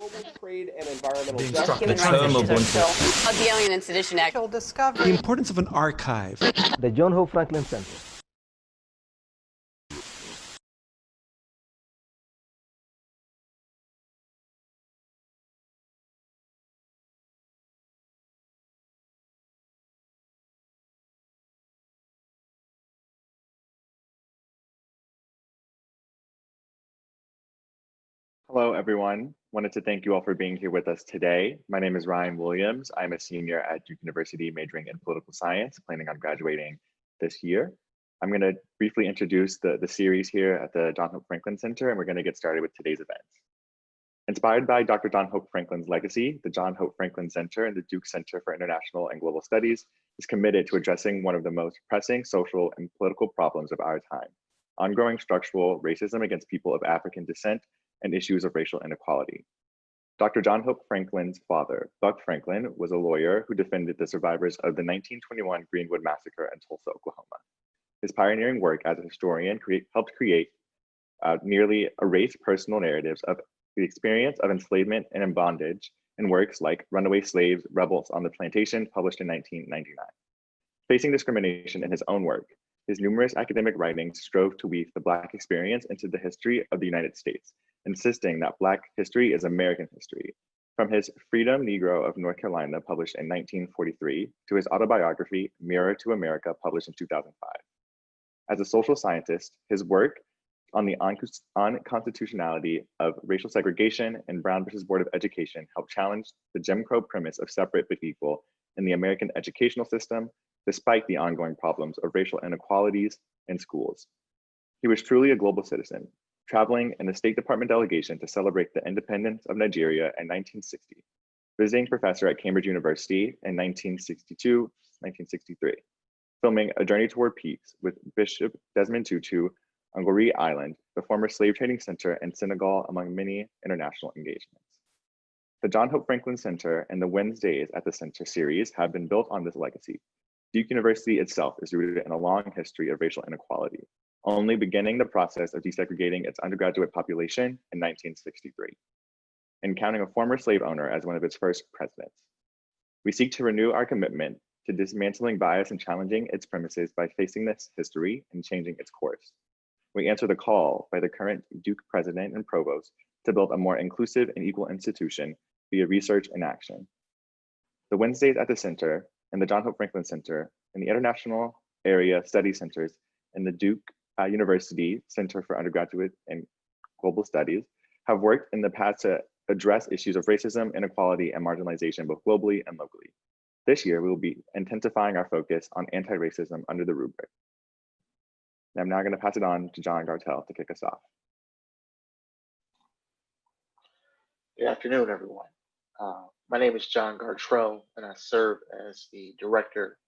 Global trade and environmental Being justice. struck the term of of the Alien and Sedition Act. the importance of an archive. The John Hope Franklin Center. Hello, everyone. Wanted to thank you all for being here with us today. My name is Ryan Williams. I'm a senior at Duke University majoring in political science, planning on graduating this year. I'm going to briefly introduce the series here at the John Hope Franklin Center, and we're going to get started with today's event. Inspired by Dr. John Hope Franklin's legacy, the John Hope Franklin Center and the Duke Center for International and Global Studies is committed to addressing one of the most pressing social and political problems of our time: ongoing structural racism against people of African descent and issues of racial inequality. Dr. John Hope Franklin's father, Buck Franklin, was a lawyer who defended the survivors of the 1921 Greenwood Massacre in Tulsa, Oklahoma. His pioneering work as a historian helped create nearly erased personal narratives of the experience of enslavement and in bondage in works like Runaway Slaves, Rebels on the Plantation, published in 1999. Facing discrimination in his own work, his numerous academic writings strove to weave the Black experience into the history of the United States, insisting that Black history is American history. From his Freedom Negro of North Carolina, published in 1943, to his autobiography, Mirror to America, published in 2005. As a social scientist, his work on the unconstitutionality of racial segregation and Brown versus Board of Education helped challenge the Jim Crow premise of separate but equal in the American educational system, despite the ongoing problems of racial inequalities in schools. He was truly a global citizen, traveling in the State Department delegation to celebrate the independence of Nigeria in 1960, visiting professor at Cambridge University in 1962, 1963, filming A Journey Toward Peace with Bishop Desmond Tutu on Goree Island, the former slave trading center in Senegal, among many international engagements. The John Hope Franklin Center and the Wednesdays at the Center series have been built on this legacy. Duke University itself is rooted in a long history of racial inequality, only beginning the process of desegregating its undergraduate population in 1963, and counting a former slave owner as one of its first presidents. We seek to renew our commitment to dismantling bias and challenging its premises by facing this history and changing its course. We answer the call by the current Duke president and provost to build a more inclusive and equal institution via research and action. The Wednesdays at the Center and the John Hope Franklin Center and the International Area Study Centers and the Duke University Center for Undergraduate and Global Studies have worked in the past to address issues of racism, inequality, and marginalization both globally and locally. This year, we will be intensifying our focus on anti-racism under the rubric. And I'm now going to pass it on to John Gartell to kick us off. Good afternoon, everyone. My name is John Gartrell, and I serve as the director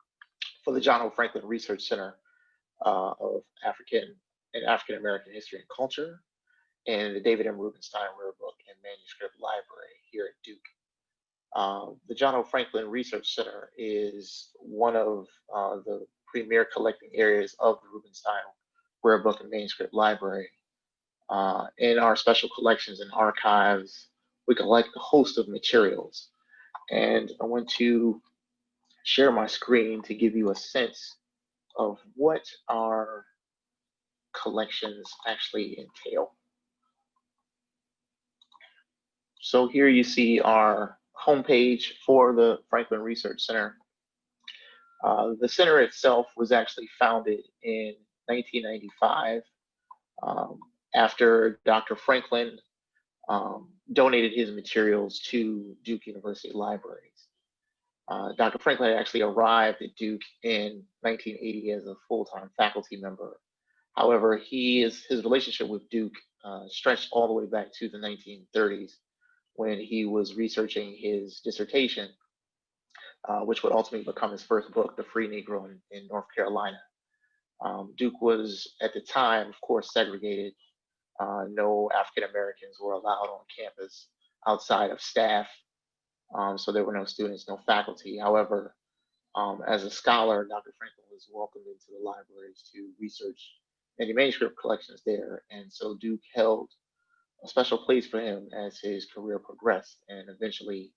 for the John Hope Franklin Research Center of African American History and Culture, and the David M. Rubenstein Rare Book and Manuscript Library here at Duke. The John Hope Franklin Research Center is one of the premier collecting areas of the Rubenstein Rare Book and Manuscript Library. In our special collections and archives, we collect a host of materials. And I want to share my screen to give you a sense of what our collections actually entail. So here you see our homepage for the Franklin Research Center. The center itself was actually founded in 1995 after Dr. Franklin donated his materials to Duke University libraries. Dr. Franklin actually arrived at Duke in 1980 as a full-time faculty member. However, his relationship with Duke stretched all the way back to the 1930s when he was researching his dissertation, which would ultimately become his first book, The Free Negro in North Carolina. Duke was, at the time, of course, segregated. No African Americans were allowed on campus outside of staff. So there were no students, no faculty. However, as a scholar, Dr. Franklin was welcomed into the libraries to research many manuscript collections there. And so Duke held a special place for him as his career progressed, and eventually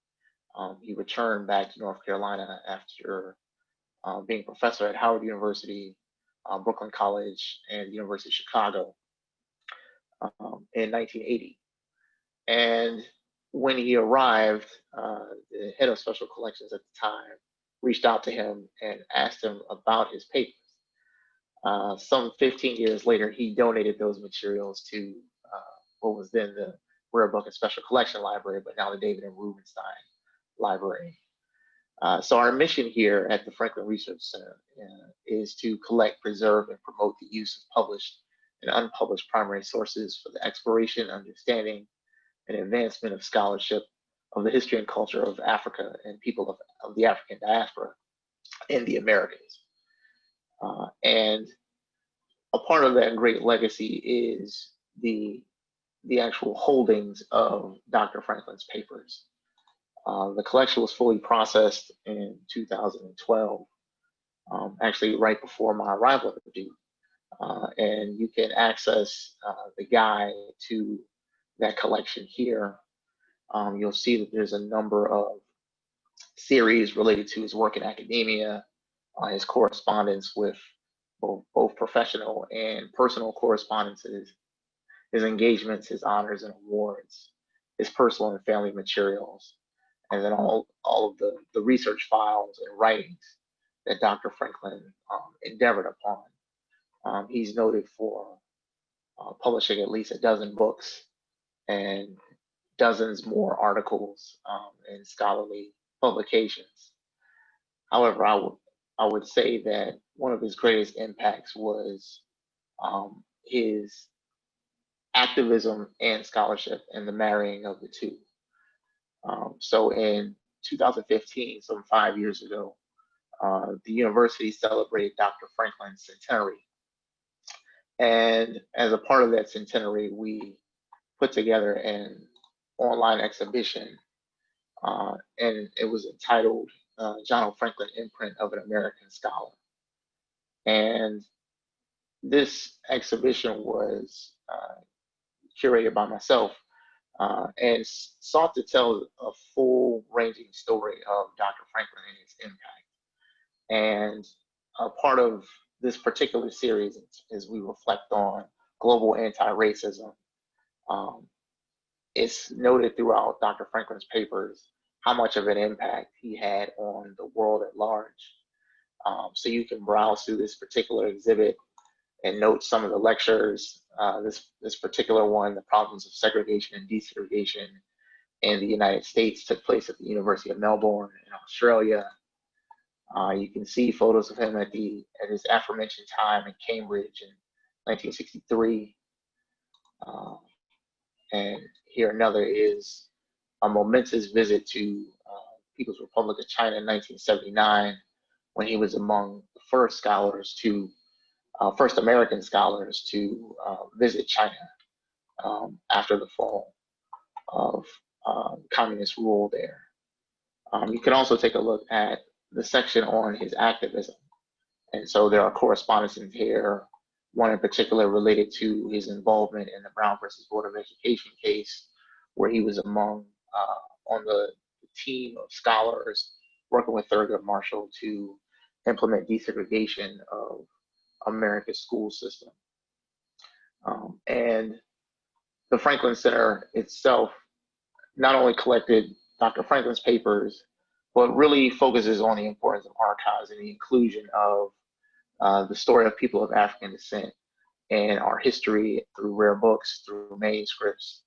he returned back to North Carolina after being a professor at Howard University, Brooklyn College, and the University of Chicago in 1980. And when he arrived, the head of special collections at the time reached out to him and asked him about his papers. Some 15 years later, he donated those materials to what was then the Rare Book and Special Collection Library, but now the David and Rubenstein Library. So our mission here at the Franklin Research Center is to collect, preserve, and promote the use of published and unpublished primary sources for the exploration, understanding, and advancement of scholarship of the history and culture of Africa and people of the African diaspora in the Americas. And a part of that great legacy is the actual holdings of Dr. Franklin's papers. The collection was fully processed in 2012, actually right before my arrival at the Duke. And you can access the guide to that collection here. You'll see that there's a number of series related to his work in academia, his correspondence with both professional and personal correspondences, his engagements, his honors and awards, his personal and family materials, and then all of the research files and writings that Dr. Franklin endeavored upon. He's noted for publishing at least a dozen books and dozens more articles in scholarly publications. However, I would say that one of his greatest impacts was his activism and scholarship and the marrying of the two. So in 2015, some 5 years ago, the university celebrated Dr. Franklin's centenary. And as a part of that centenary, we put together an online exhibition, and it was entitled John O. Franklin Imprint of an American Scholar. And this exhibition was curated by myself and sought to tell a full ranging story of Dr. Franklin and his impact. And a part of this particular series, as we reflect on global anti-racism, it's noted throughout Dr. Franklin's papers how much of an impact he had on the world at large. So you can browse through this particular exhibit and note some of the lectures. This particular one, The Problems of Segregation and Desegregation in the United States, took place at the University of Melbourne in Australia. You can see photos of him at his aforementioned time in Cambridge in 1963. And here another is a momentous visit to People's Republic of China in 1979, when he was among the first scholars to, first American scholars to visit China after the fall of communist rule there. You can also take a look at the section on his activism. And so there are correspondences here, one in particular related to his involvement in the Brown versus Board of Education case, where he was among on the team of scholars working with Thurgood Marshall to implement desegregation of America's school system. And the Franklin Center itself not only collected Dr. Franklin's papers, but really focuses on the importance of archives and the inclusion of the story of people of African descent and our history through rare books, through manuscripts.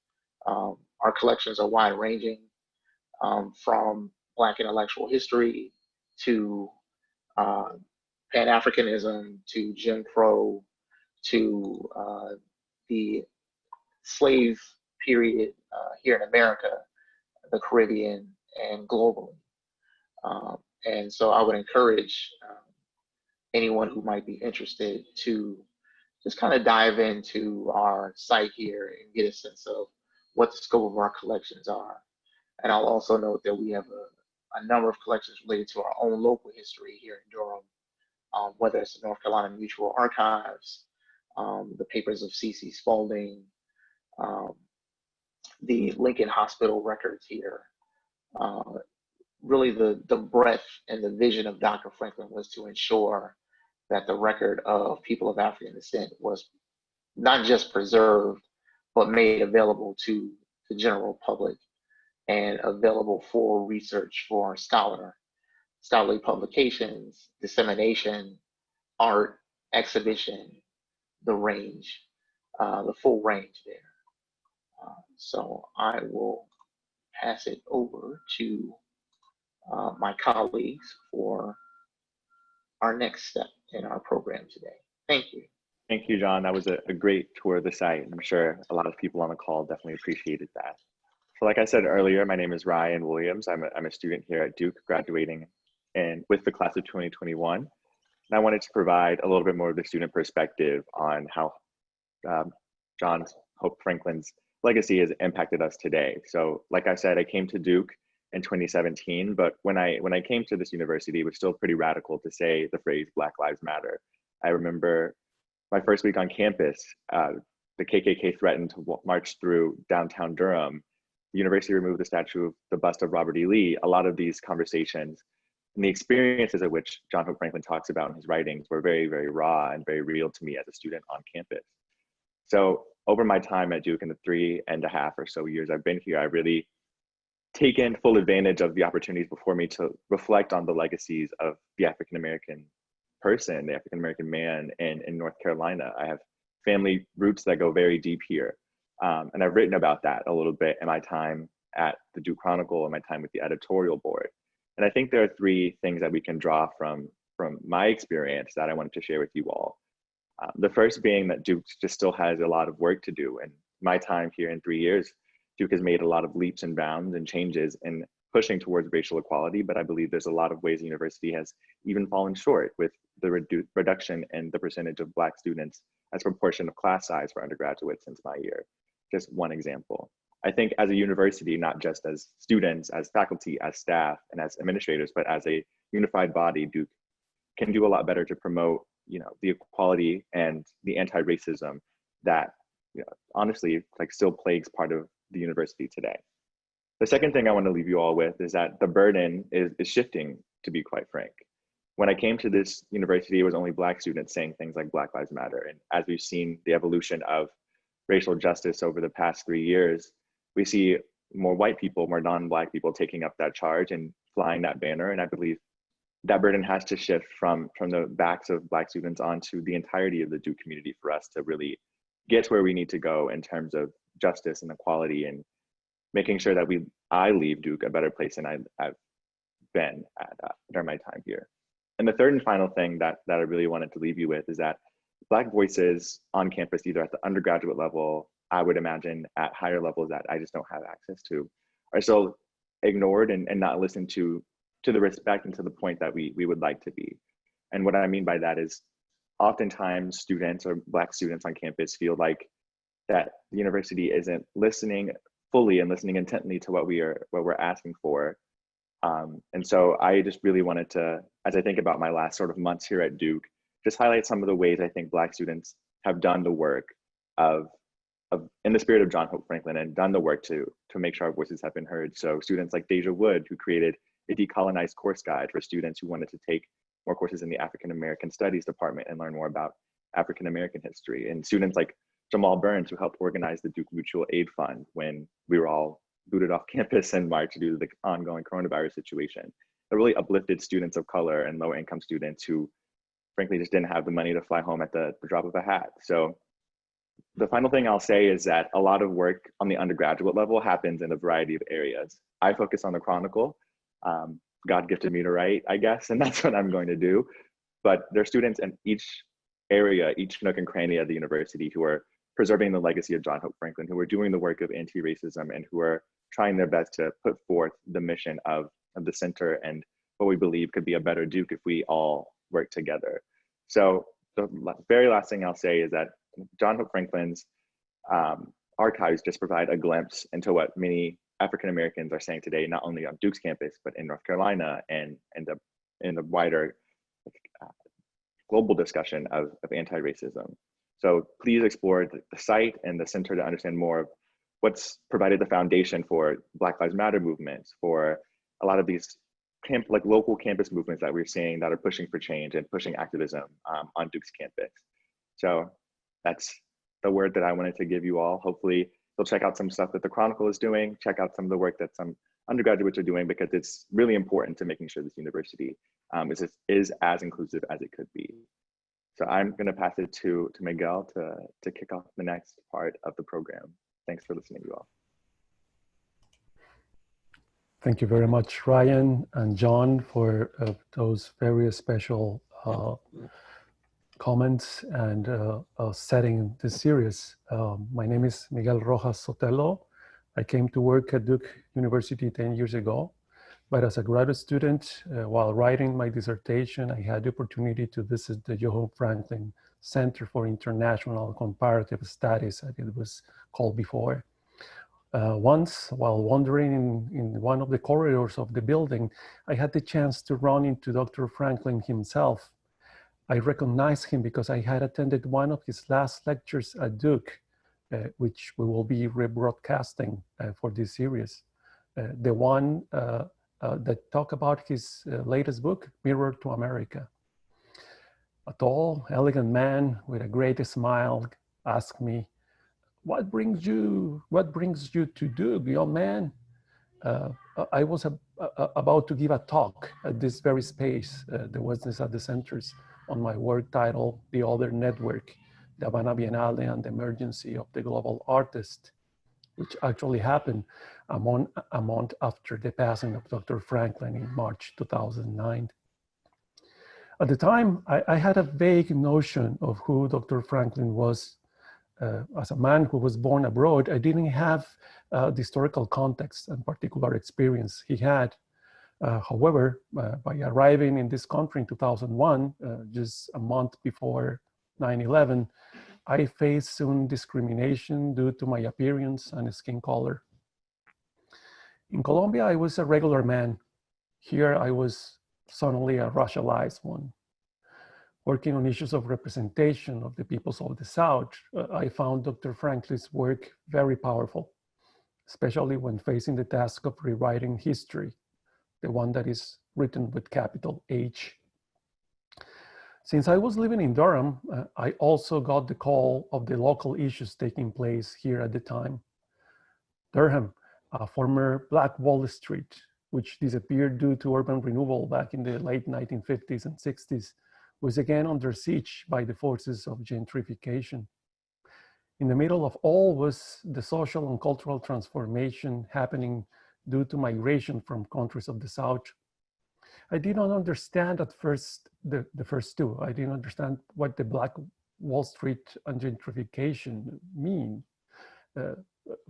Our collections are wide ranging, from Black intellectual history to Pan-Africanism to Jim Crow to the slave period here in America, the Caribbean, and globally. And so I would encourage anyone who might be interested to just kind of dive into our site here and get a sense of what the scope of our collections are. And I'll also note that we have a number of collections related to our own local history here in Durham, whether it's the North Carolina Mutual Archives, the papers of C.C. Spalding, the Lincoln Hospital records here. Really the breadth and the vision of Dr. Franklin was to ensure that the record of people of African descent was not just preserved, but made available to the general public and available for research, for scholarly publications, dissemination, art, exhibition, the range, the full range there. So I will pass it over to my colleagues for our next step in our program today. Thank you. Thank you, John. That was a great tour of the site. I'm sure a lot of people on the call definitely appreciated that. So like I said earlier, my name is Ryan Williams. I'm a student here at Duke, graduating with the class of 2021. And I wanted to provide a little bit more of the student perspective on how John Hope Franklin's legacy has impacted us today. So like I said, I came to Duke in 2017, but when I came to this university, it was still pretty radical to say the phrase Black Lives Matter. I remember my first week on campus, the KKK threatened to march through downtown Durham. The university removed the statue of the bust of Robert E. Lee. A lot of these conversations and the experiences of which John Hope Franklin talks about in his writings were very, very raw and very real to me as a student on campus. So over my time at Duke in the 3.5 or so years I've been here, I've really taken full advantage of the opportunities before me to reflect on the legacies of the African-American person, the African-American man in North Carolina. I have family roots that go very deep here. And I've written about that a little bit in my time at the Duke Chronicle and my time with the editorial board. And I think there are three things that we can draw from my experience that I wanted to share with you all. The first being that Duke just still has a lot of work to do. And my time here in 3 years, Duke has made a lot of leaps and bounds and changes in pushing towards racial equality, but I believe there's a lot of ways the university has even fallen short with the reduction in the percentage of Black students as a proportion of class size for undergraduates since my year. Just one example. I think as a university, not just as students, as faculty, as staff, and as administrators, but as a unified body, Duke can do a lot better to promote, the equality and the anti-racism that, honestly, still plagues part of the university today. The second thing I want to leave you all with is that the burden is shifting, to be quite frank. When I came to this university, it was only Black students saying things like Black Lives Matter. And as we've seen the evolution of racial justice over the past 3 years, we see more white people, more non-Black people taking up that charge and flying that banner. And I believe that burden has to shift from the backs of Black students onto the entirety of the Duke community for us to really get to where we need to go in terms of justice and equality, and making sure that I leave Duke a better place than I've been at during my time here. And the third and final thing that I really wanted to leave you with is that Black voices on campus, either at the undergraduate level, I would imagine at higher levels that I just don't have access to, are still ignored and not listened to the respect and to the point that we would like to be. And what I mean by that is oftentimes students or Black students on campus feel like that the university isn't listening fully and listening intently to what we're asking for. And so I just really wanted to, as I think about my last sort of months here at Duke, just highlight some of the ways I think Black students have done the work in the spirit of John Hope Franklin, and done the work to make sure our voices have been heard. So students like Deja Wood, who created a decolonized course guide for students who wanted to take more courses in the African American Studies department and learn more about African American history. And students like Jamal Burns, who helped organize the Duke Mutual Aid Fund when we were all booted off campus in March due to the ongoing coronavirus situation. That really uplifted students of color and lower income students who frankly just didn't have the money to fly home at the drop of a hat. So the final thing I'll say is that a lot of work on the undergraduate level happens in a variety of areas. I focus on the Chronicle. God gifted me to write, I guess, and that's what I'm going to do. But there are students in each area, each nook and cranny of the university who are preserving the legacy of John Hope Franklin, who are doing the work of anti-racism, and who are trying their best to put forth the mission of the center and what we believe could be a better Duke if we all work together. So the very last thing I'll say is that John Hope Franklin's archives just provide a glimpse into what many African Americans are saying today, not only on Duke's campus, but in North Carolina and in the wider global discussion of anti-racism. So please explore the site and the center to understand more of what's provided the foundation for Black Lives Matter movements, for a lot of these like local campus movements that we're seeing that are pushing for change and pushing activism on Duke's campus. So that's the word that I wanted to give you all. Hopefully you'll check out some stuff that the Chronicle is doing, check out some of the work that some undergraduates are doing, because it's really important to making sure this university is as inclusive as it could be. So I'm gonna pass it to Miguel to kick off the next part of the program. Thanks for listening, you all. Thank you very much, Ryan and John, for those very special comments and setting this series. My name is Miguel Rojas Sotelo. I came to work at Duke University 10 years ago, but as a graduate student, while writing my dissertation, I had the opportunity to visit the Johan Franklin Center for International Comparative Studies, as it was called before. Once, while wandering in one of the corridors of the building, I had the chance to run into Dr. Franklin himself. I recognized him because I had attended one of his last lectures at Duke, which we will be rebroadcasting for this series. The one that talked about his latest book, Mirror to America. A tall, elegant man with a great smile asked me, what brings you to Duke, young man? I was about to give a talk at this very space, the Wednesdays at the Centers, on my work titled The Other Network, the Havana Biennale and the Emergency of the Global Artist, which actually happened a month after the passing of Dr. Franklin in March 2009. At the time, I had a vague notion of who Dr. Franklin was. As a man who was born abroad, I didn't have the historical context and particular experience he had. However, by arriving in this country in 2001, just a month before 9/11, I faced soon discrimination due to my appearance and skin color. In Colombia, I was a regular man. Here, I was suddenly a racialized one. Working on issues of representation of the peoples of the South, I found Dr. Franklin's work very powerful, especially when facing the task of rewriting history, the one that is written with capital H. Since I was living in Durham, I also got the call of the local issues taking place here at the time. Durham, a former Black Wall Street, which disappeared due to urban renewal back in the late 1950s and 60s, was again under siege by the forces of gentrification. In the middle of all was the social and cultural transformation happening due to migration from countries of the South. I did not understand at first the first two. I didn't understand what the Black Wall Street and gentrification mean.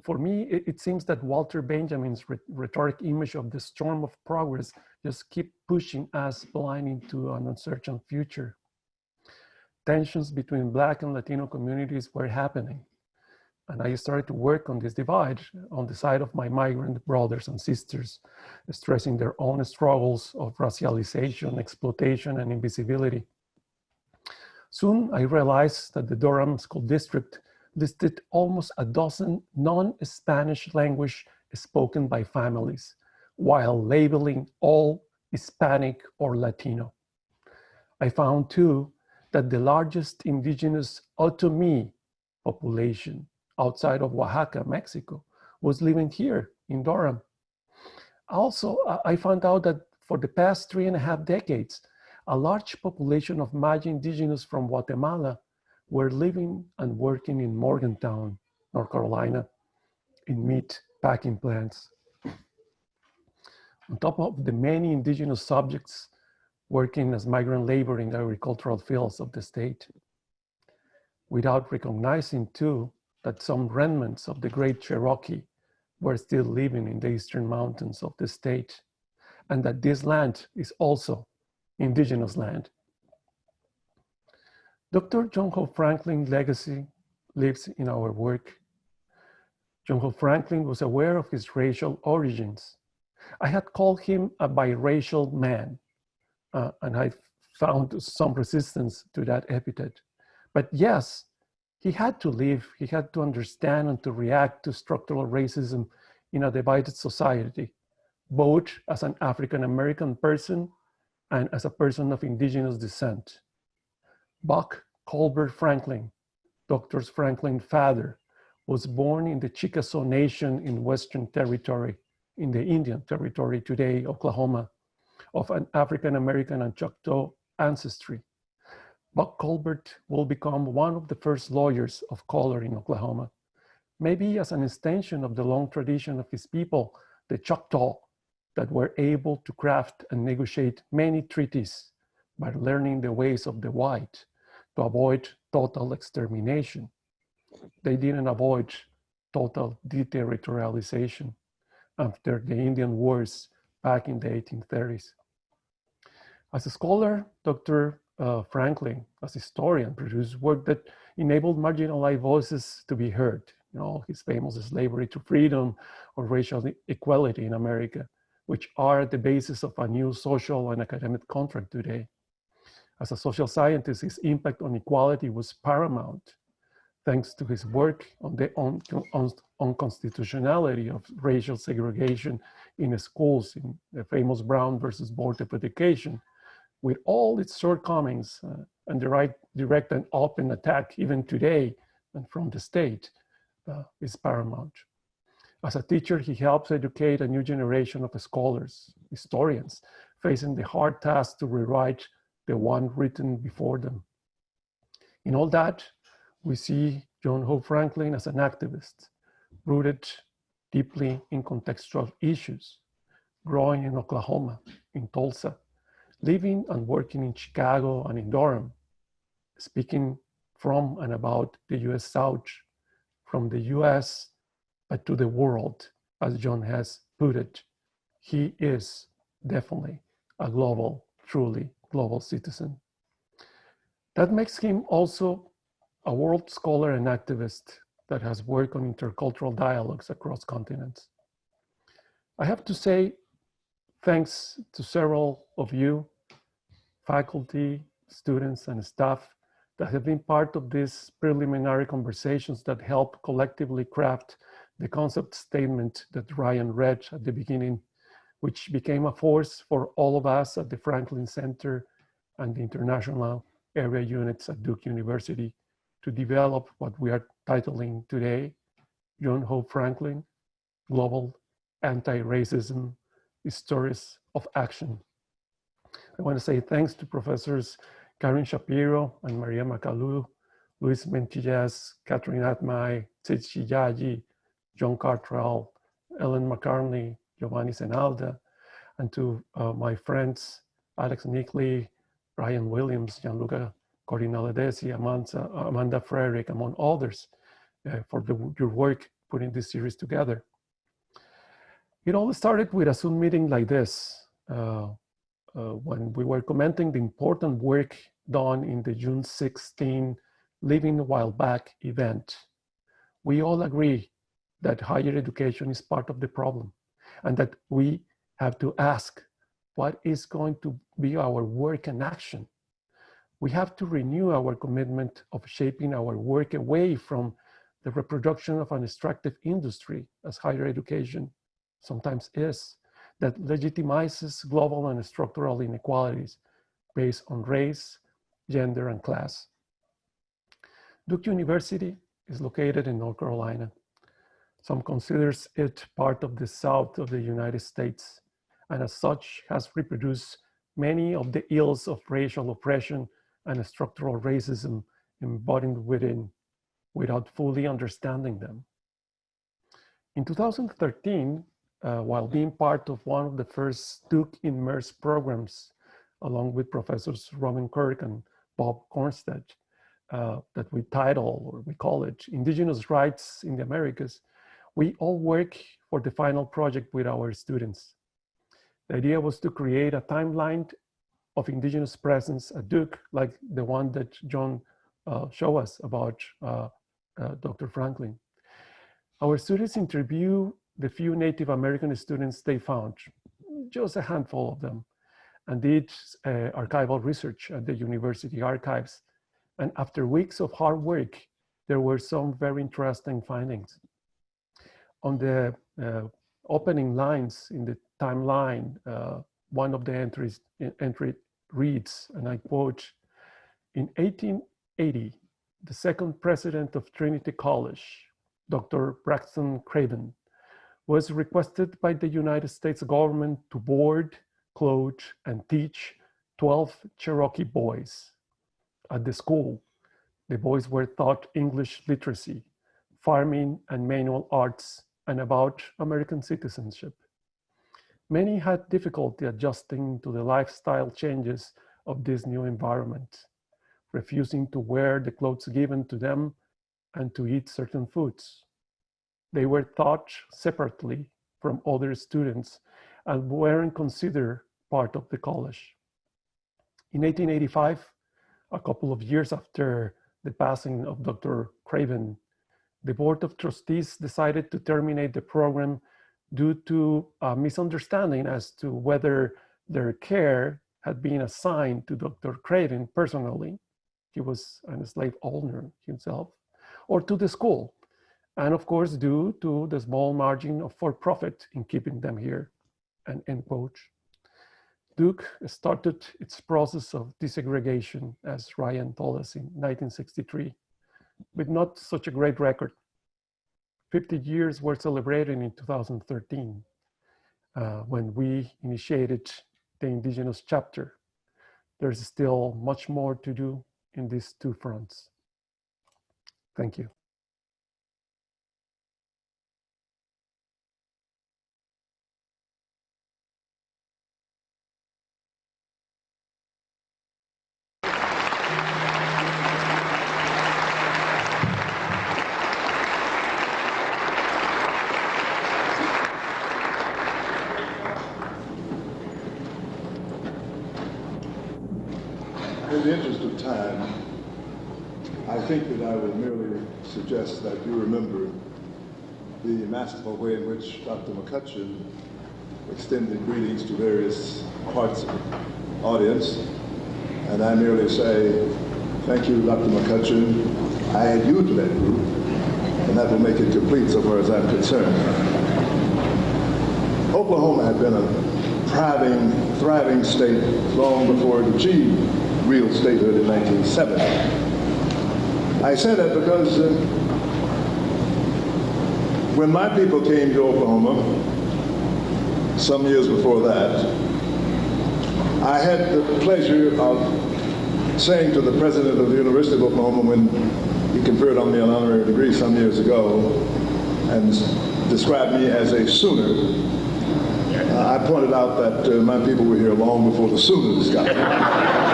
For me, it seems that Walter Benjamin's rhetoric image of the storm of progress just keep pushing us blind into an uncertain future. Tensions between Black and Latino communities were happening. And I started to work on this divide on the side of my migrant brothers and sisters, stressing their own struggles of racialization, exploitation, and invisibility. Soon I realized that the Durham School District listed almost a dozen non-Spanish language spoken by families, while labeling all Hispanic or Latino. I found too that the largest indigenous Otomi population outside of Oaxaca, Mexico, was living here in Durham. Also, I found out that for the past 3.5 decades, a large population of Maya indigenous from Guatemala were living and working in Morgantown, North Carolina, in meat packing plants. On top of the many indigenous subjects working as migrant labor in the agricultural fields of the state, without recognizing too that some remnants of the great Cherokee were still living in the eastern mountains of the state, and that this land is also indigenous land. Dr. John Hope Franklin's legacy lives in our work. John Hope Franklin was aware of his racial origins. I had called him a biracial man, and I found some resistance to that epithet. But yes, He had to live, he had to understand and to react to structural racism in a divided society, both as an African-American person and as a person of indigenous descent. Buck Colbert Franklin, Dr. Franklin's father, was born in the Chickasaw Nation in Western Territory, in the Indian Territory today, Oklahoma, of an African-American and Choctaw ancestry. Buck Colbert will become one of the first lawyers of color in Oklahoma, maybe as an extension of the long tradition of his people, the Choctaw, that were able to craft and negotiate many treaties by learning the ways of the white to avoid total extermination. They didn't avoid total deterritorialization after the Indian Wars back in the 1830s. As a scholar, Dr. Franklin, as a historian, produced work that enabled marginalized voices to be heard. You know, his famous Slavery to Freedom or Racial Equality in America, which are the basis of a new social and academic contract today. As a social scientist, his impact on equality was paramount, thanks to his work on the unconstitutionality of racial segregation in schools, in the famous Brown versus Board of Education, with all its shortcomings and the direct and open attack even today and from the state is paramount. As a teacher, he helps educate a new generation of scholars, historians, facing the hard task to rewrite the one written before them. In all that, we see John Hope Franklin as an activist, rooted deeply in contextual issues, growing in Oklahoma, in Tulsa, living and working in Chicago and in Durham, speaking from and about the US South, from the US, but to the world, as John has put it. He is definitely a global, truly global citizen. That makes him also a world scholar and activist that has worked on intercultural dialogues across continents. I have to say, thanks to several of you, faculty, students, and staff that have been part of these preliminary conversations that help collectively craft the concept statement that Ryan read at the beginning, which became a force for all of us at the Franklin Center and the international area units at Duke University to develop what we are titling today, John Hope Franklin, Global Anti-Racism, Histories of Action. I want to say thanks to Professors Karen Shapiro and Maria Macalu, Luis Mentillas, Catherine Atmai, Tzitzchi Yaji, John Cartrell, Ellen McCartney, Giovanni Senalda, and to my friends, Alex Nickley, Brian Williams, Gianluca Corinalladesi, Amanda Frederick, among others, for your work putting this series together. It all started with a Zoom meeting like this, when we were commenting the important work done in the June 16 Living While Back event. We all agree that higher education is part of the problem and that we have to ask what is going to be our work and action. We have to renew our commitment of shaping our work away from the reproduction of an extractive industry, as higher education sometimes is, that legitimizes global and structural inequalities based on race, gender, and class. Duke University is located in North Carolina. Some considers it part of the South of the United States, and as such has reproduced many of the ills of racial oppression and structural racism embodied within, without fully understanding them. In 2013, while being part of one of the first Duke Immerse programs, along with Professors Robin Kirk and Bob Cornstead, that we title, or we call it, Indigenous Rights in the Americas, we all work for the final project with our students. The idea was to create a timeline of Indigenous presence at Duke, like the one that John showed us about Dr. Franklin. Our students interview the few Native American students they found, just a handful of them, and did archival research at the university archives. And after weeks of hard work, there were some very interesting findings. On the opening lines in the timeline, one of the entry reads, and I quote, "In 1880, the second president of Trinity College, Dr. Braxton Craven, was requested by the United States government to board, clothe, and teach 12 Cherokee boys. At the school, the boys were taught English literacy, farming and manual arts, and about American citizenship. Many had difficulty adjusting to the lifestyle changes of this new environment, refusing to wear the clothes given to them and to eat certain foods. They were taught separately from other students and weren't considered part of the college. In 1885, a couple of years after the passing of Dr. Craven, the Board of Trustees decided to terminate the program due to a misunderstanding as to whether their care had been assigned to Dr. Craven personally, he was a slave owner himself, or to the school, and of course due to the small margin for profit in keeping them here, and end quote. Duke started its process of desegregation, as Ryan told us, in 1963, with not such a great record. 50 years were celebrated in 2013, when we initiated the Indigenous chapter. There's still much more to do in these two fronts. Thank you. In the interest of time, I think that I will merely suggest that you remember the masterful way in which Dr. McCutcheon extended greetings to various parts of the audience. And I merely say, thank you, Dr. McCutcheon. I add you to that group, and that will make it complete so far as I'm concerned. Oklahoma had been a thriving state long before it achieved real statehood in 1970. I say that because when my people came to Oklahoma, some years before that, I had the pleasure of saying to the president of the University of Oklahoma when he conferred on me an honorary degree some years ago and described me as a Sooner, I pointed out that my people were here long before the Sooners got here.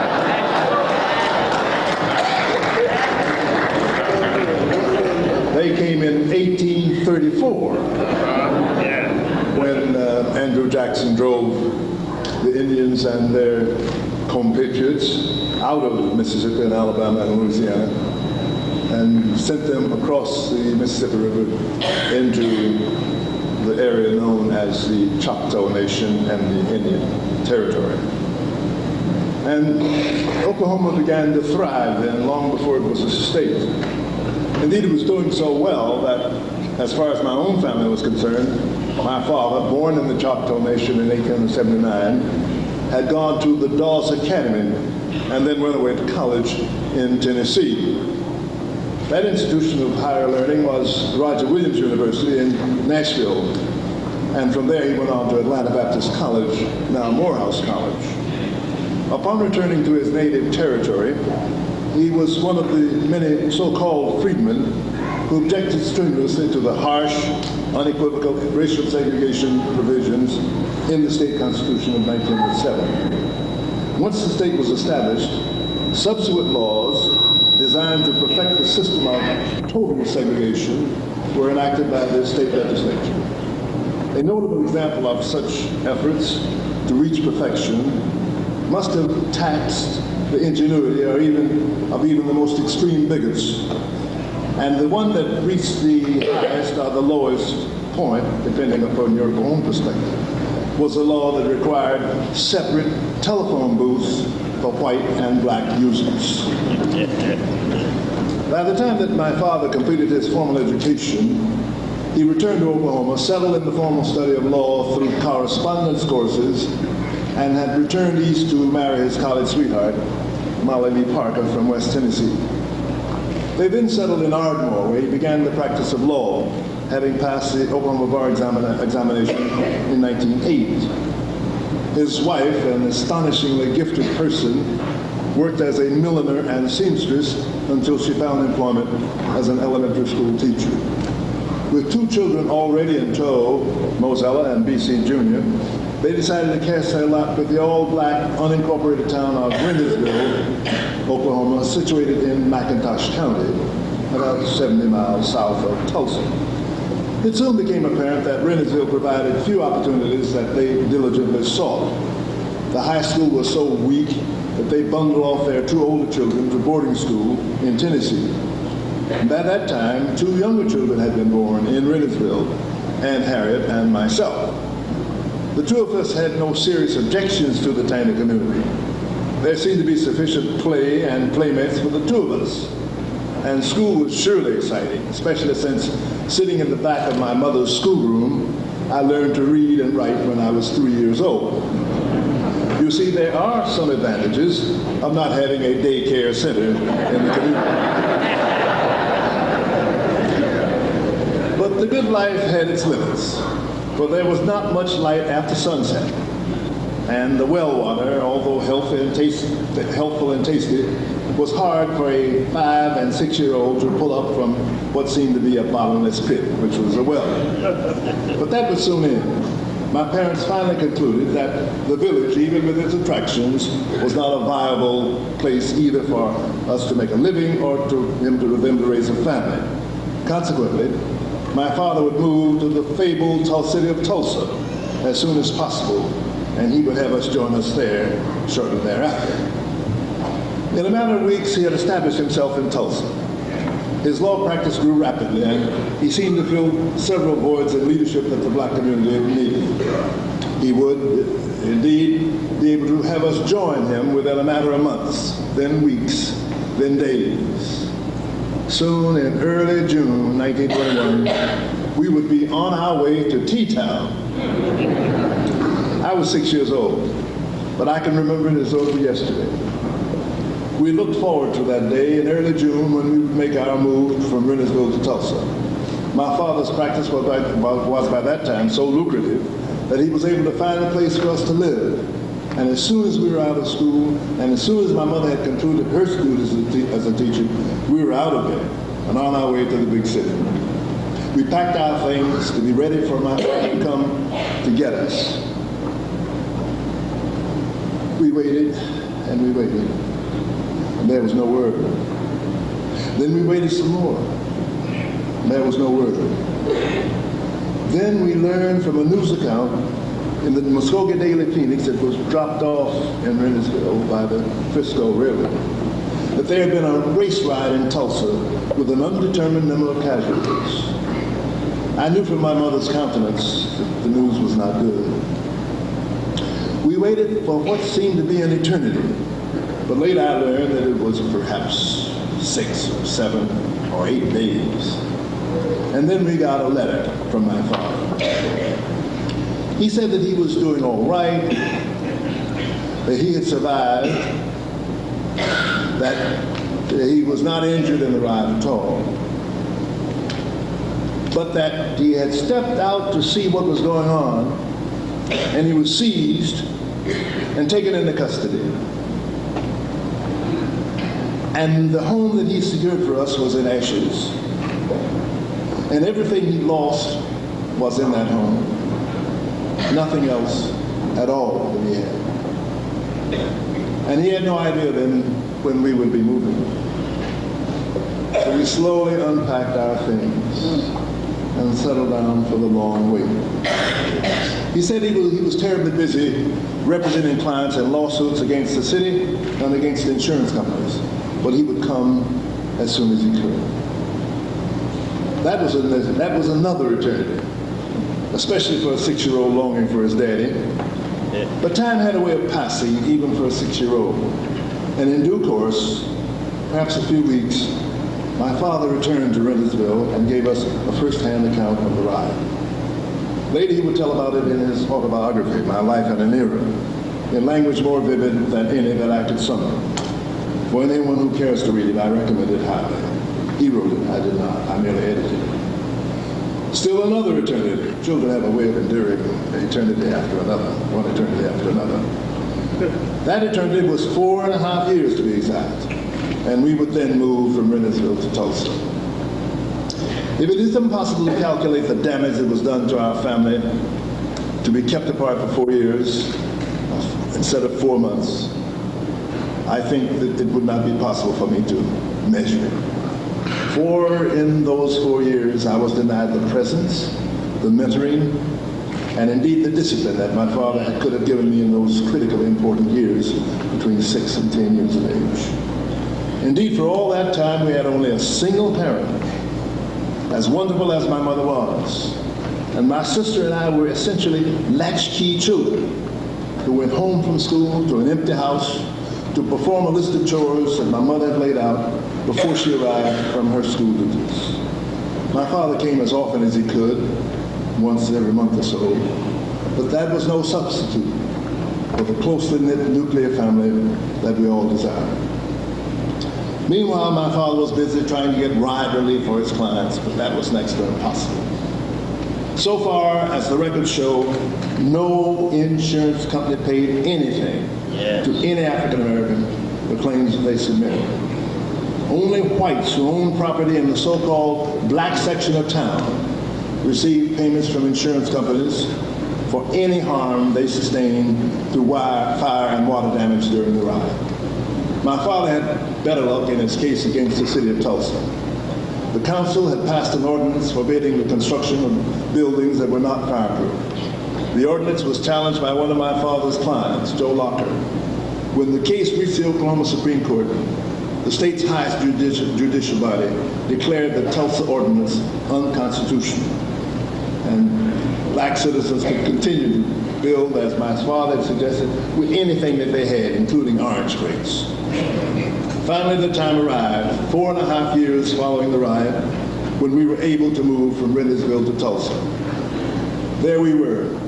They came in 1834 when Andrew Jackson drove the Indians and their compatriots out of Mississippi and Alabama and Louisiana and sent them across the Mississippi River into the area known as the Choctaw Nation and the Indian Territory. And Oklahoma began to thrive then, long before it was a state. Indeed, it was doing so well that, as far as my own family was concerned, my father, born in the Choctaw Nation in 1879, had gone to the Dawes Academy and then went away to college in Tennessee. That institution of higher learning was Roger Williams University in Nashville. And from there he went on to Atlanta Baptist College, now Morehouse College. Upon returning to his native territory, he was one of the many so-called freedmen who objected strenuously to the harsh, unequivocal racial segregation provisions in the state constitution of 1907. Once the state was established, subsequent laws designed to perfect the system of total segregation were enacted by the state legislature. A notable example of such efforts to reach perfection must have taxed the ingenuity of even the most extreme bigots. And the one that reached the highest or the lowest point, depending upon your own perspective, was a law that required separate telephone booths for white and black users. By the time that my father completed his formal education, he returned to Oklahoma, settled in the formal study of law through correspondence courses, and had returned east to marry his college sweetheart, Molly Lee Parker from West Tennessee. They then settled in Ardmore, where he began the practice of law, having passed the Oklahoma Bar examination in 1980. His wife, an astonishingly gifted person, worked as a milliner and seamstress until she found employment as an elementary school teacher. With two children already in tow, Mosella and BC Jr., they decided to cast their lot with the all-black, unincorporated town of Rennesville, Oklahoma, situated in McIntosh County, about 70 miles south of Tulsa. It soon became apparent that Rennesville provided few opportunities that they diligently sought. The high school was so weak that they bundled off their two older children to boarding school in Tennessee. And by that time, two younger children had been born in Rennesville, Aunt Harriet and myself. The two of us had no serious objections to the tiny community. There seemed to be sufficient play and playmates for the two of us. And school was surely exciting, especially since sitting in the back of my mother's schoolroom, I learned to read and write when I was 3 years old. You see, there are some advantages of not having a daycare center in the community. But the good life had its limits, for there was not much light after sunset. And the well water, although helpful and tasty, was hard for a 5- and 6-year-old to pull up from what seemed to be a bottomless pit, which was a well. But that would soon end. My parents finally concluded that the village, even with its attractions, was not a viable place either for us to make a living or for them to raise a family. Consequently, my father would move to the fabled city of Tulsa as soon as possible, and he would have us join us there shortly thereafter. In a matter of weeks, he had established himself in Tulsa. His law practice grew rapidly, and he seemed to fill several voids in leadership that the black community needed. He would, indeed, be able to have us join him within a matter of months, then weeks, then days. Soon, in early June 1921, we would be on our way to T-Town. I was 6 years old, but I can remember it as though it were yesterday. We looked forward to that day in early June when we would make our move from Rennesville to Tulsa. My father's practice was by that time so lucrative that he was able to find a place for us to live. And as soon as we were out of school, and as soon as my mother had concluded her duties as a teacher, we were out of there and on our way to the big city. We packed our things to be ready for my father to come to get us. We waited and we waited. And there was no word. Then we waited some more. And there was no word. Then we learned from a news account in the Muskogee Daily Phoenix that was dropped off in Rennesville by the Frisco Railroad that there had been a race ride in Tulsa with an undetermined number of casualties. I knew from my mother's countenance that the news was not good. We waited for what seemed to be an eternity. But later I learned that it was perhaps 6 or 7 or 8 days. And then we got a letter from my father. He said that he was doing all right, that he had survived, that he was not injured in the ride at all, but that he had stepped out to see what was going on, and he was seized and taken into custody. And the home that he secured for us was in ashes. And everything he lost was in that home. Nothing else at all that he had. And he had no idea then when we would be moving. So we slowly unpacked our things and settled down for the long wait. He said he was terribly busy representing clients in lawsuits against the city and against the insurance companies. But he would come as soon as he could. That was another eternity, especially for a 6-year-old longing for his daddy. But time had a way of passing, even for a 6-year-old. And in due course, perhaps a few weeks, my father returned to Rentersville and gave us a first-hand account of the riot. Later he would tell about it in his autobiography, My Life in an Era, in language more vivid than any that I could summon. For anyone who cares to read it, I recommend it highly. He wrote it, I did not. I merely edited it. Still another eternity. Children have a way of enduring an eternity after another, one eternity after another. That eternity was 4.5 years to be exact, and we would then move from Rentersville to Tulsa. If it is impossible to calculate the damage that was done to our family to be kept apart for 4 years instead of 4 months, I think that it would not be possible for me to measure it. For in those 4 years, I was denied the presence, the mentoring, and indeed the discipline that my father could have given me in those critically important years between 6 and 10 years of age. Indeed, for all that time, we had only a single parent, as wonderful as my mother was. And my sister and I were essentially latchkey children who went home from school to an empty house to perform a list of chores that my mother had laid out before she arrived from her school duties. My father came as often as he could, once every month or so, but that was no substitute for the closely knit nuclear family that we all desired. Meanwhile, my father was busy trying to get riot relief for his clients, but that was next to impossible. So far as the records show, no insurance company paid anything to any African American for claims that they submitted. Only whites who owned property in the so-called black section of town received payments from insurance companies for any harm they sustained through fire and water damage during the riot. My father had better luck in his case against the city of Tulsa. The council had passed an ordinance forbidding the construction of buildings that were not fireproof. The ordinance was challenged by one of my father's clients, Joe Locker. When the case reached the Oklahoma Supreme Court, the state's highest judicial body declared the Tulsa ordinance unconstitutional. And black citizens could continue to build, as my father had suggested, with anything that they had, including orange crates. Finally, the time arrived, 4.5 years following the riot, when we were able to move from Rentersville to Tulsa. There we were,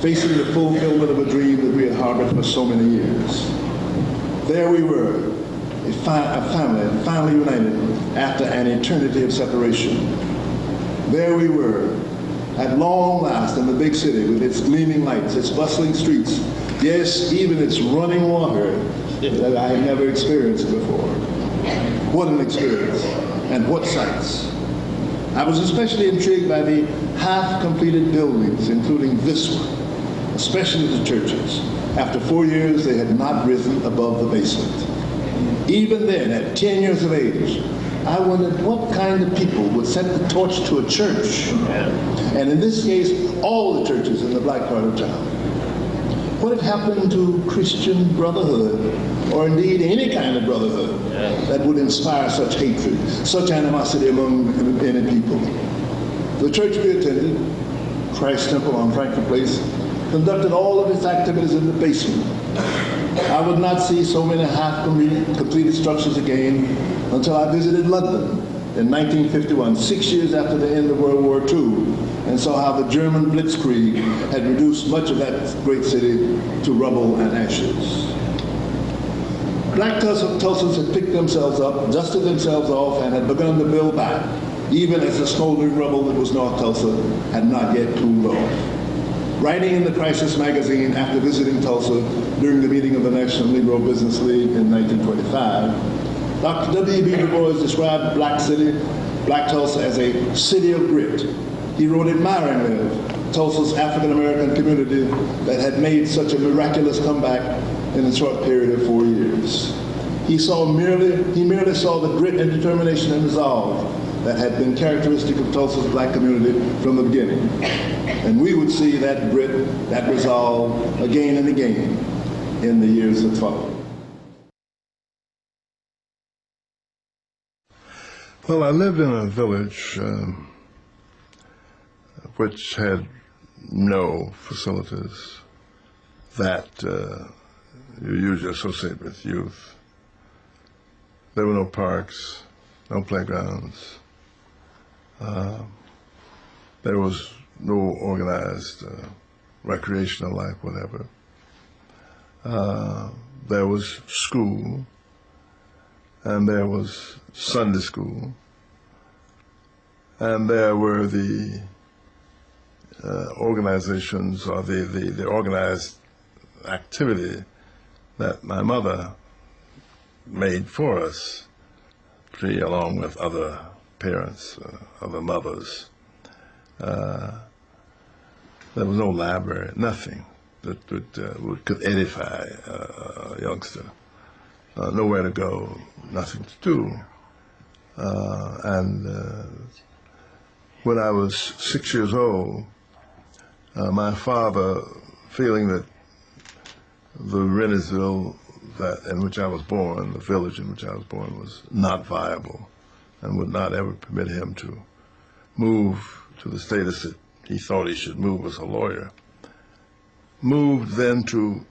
facing the fulfillment of a dream that we had harbored for so many years. There we were, a family finally united after an eternity of separation. There we were, at long last in the big city with its gleaming lights, its bustling streets, yes, even its running water that I had never experienced before. What an experience, and what sights. I was especially intrigued by the half-completed buildings, including this one, especially the churches. After 4 years, they had not risen above the basement. Even then, at 10 years of age, I wondered what kind of people would set the torch to a church, and in this case, all the churches in the black part of town. What had happened to Christian brotherhood, or indeed any kind of brotherhood that would inspire such hatred, such animosity among any people? The church we attended, Christ Temple on Franklin Place, conducted all of its activities in the basement. I would not see so many half-completed structures again until I visited London in 1951, 6 years after the end of World War II, and saw how the German blitzkrieg had reduced much of that great city to rubble and ashes. Black Tulsans had picked themselves up, dusted themselves off, and had begun to build back, even as the smoldering rubble that was North Tulsa had not yet cooled off. Writing in the Crisis magazine after visiting Tulsa during the meeting of the National Negro Business League in 1925, Dr. W.B. Du Bois described Black Tulsa as a city of grit. He wrote admiringly of Tulsa's African-American community that had made such a miraculous comeback in a short period of 4 years. He merely saw the grit and determination and resolve that had been characteristic of Tulsa's black community from the beginning. And we would see that grit, that resolve, again and again in the years that followed. Well, I lived in a village which had no facilities that you usually associate with youth. There were no parks, no playgrounds. There was no organized recreational life, whatever. There was school, and there was Sunday school, and there were the organizations or the organized activity that my mother made for us, along with other parents, other mothers. There was no library, nothing that could edify a youngster. Nowhere to go, nothing to do. When I was 6 years old, my father, feeling that the Rennesville in which I was born, the village in which I was born, was not viable and would not ever permit him to move to the status that he thought he should move as a lawyer, moved then to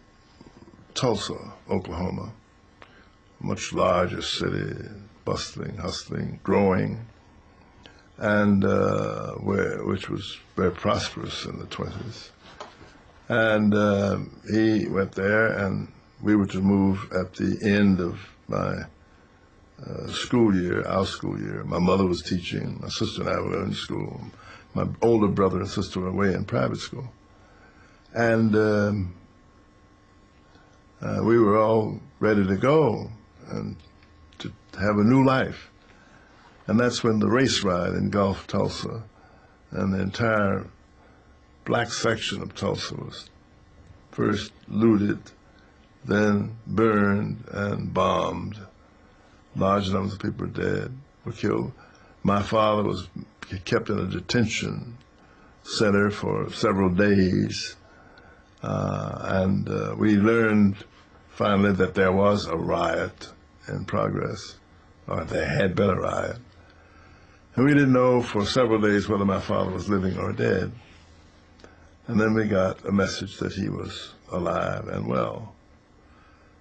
Tulsa, Oklahoma, a much larger city, bustling, hustling, growing, and which was very prosperous in the 20s. And he went there, and we were to move at the end of my school year, our school year. My mother was teaching, my sister and I were in school. My older brother and sister were away in private school. And we were all ready to go and to have a new life. And that's when the race ride engulfed Tulsa, and the entire black section of Tulsa was first looted, then burned and bombed. Large numbers of people were dead, were killed. My father was kept in a detention center for several days, and we learned finally that there was a riot in progress, or there had been a riot. And we didn't know for several days whether my father was living or dead. And then we got a message that he was alive and well.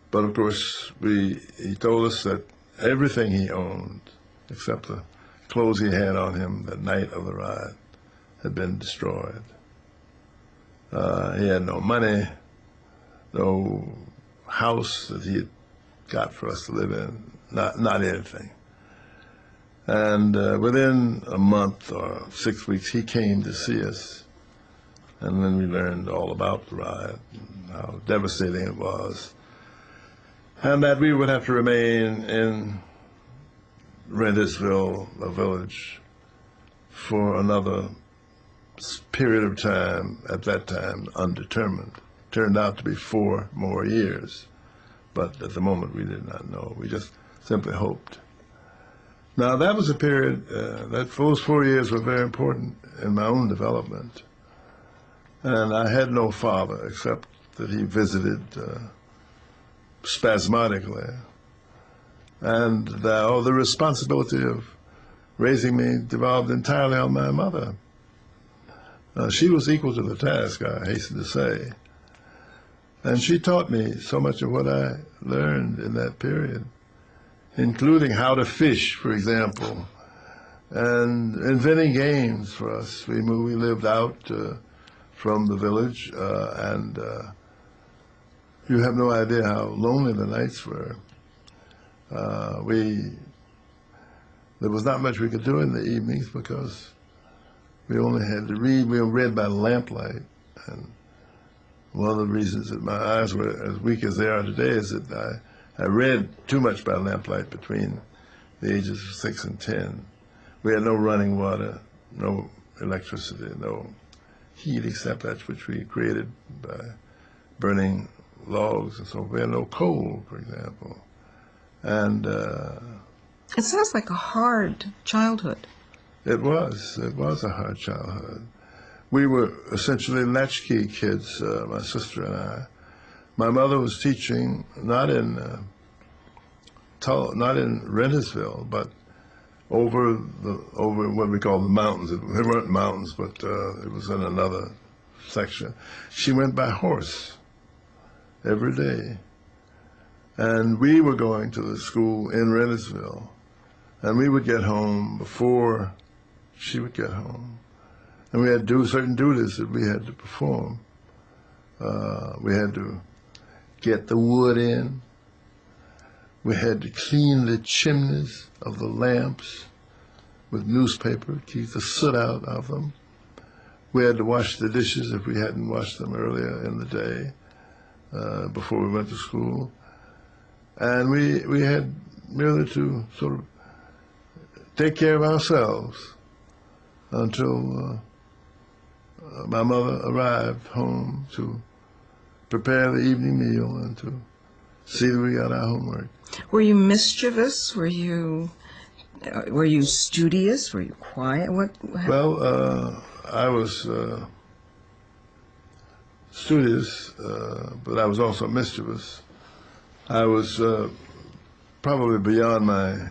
But of course, he told us that everything he owned, except the clothes he had on him that night of the riot, had been destroyed. He had no money, no house that he had got for us to live in, not anything. And within a month or 6 weeks, he came to see us. And then we learned all about the riot, and how devastating it was, and that we would have to remain in Rennesville, a village, for another period of time, at that time undetermined. Turned out to be 4 more years, but at the moment we did not know. We just simply hoped. Now that was a period, those 4 years were very important in my own development. And I had no father except that he visited spasmodically. And the responsibility of raising me devolved entirely on my mother. She was equal to the task, I hasten to say. And she taught me so much of what I learned in that period, including how to fish, for example, and inventing games for us. We lived out from the village, and you have no idea how lonely the nights were. There was not much we could do in the evenings because we only had to read. We read by lamplight, and one of the reasons that my eyes were as weak as they are today is that I read too much by lamplight between the ages of 6 and 10. We had no running water, no electricity, no heat except that which we created by burning logs and so forth. We had no coal, for example. And it sounds like a hard childhood. It was a hard childhood. We were essentially latchkey kids, my sister and I. My mother was teaching not in Rennesville, but over what we call the mountains. There weren't mountains, but it was in another section. She went by horse every day. And we were going to the school in Rennesville, And we would get home before she would get home. And we had to do certain duties that we had to perform. We had to get the wood in. We had to clean the chimneys of the lamps with newspaper, keep the soot out of them. We had to wash the dishes if we hadn't washed them earlier in the day, before we went to school. And we had merely to sort of take care of ourselves until my mother arrived home to prepare the evening meal and to see that we got our homework. Were you mischievous? Were you studious? Were you quiet? Well, I was studious, but I was also mischievous. I was probably beyond my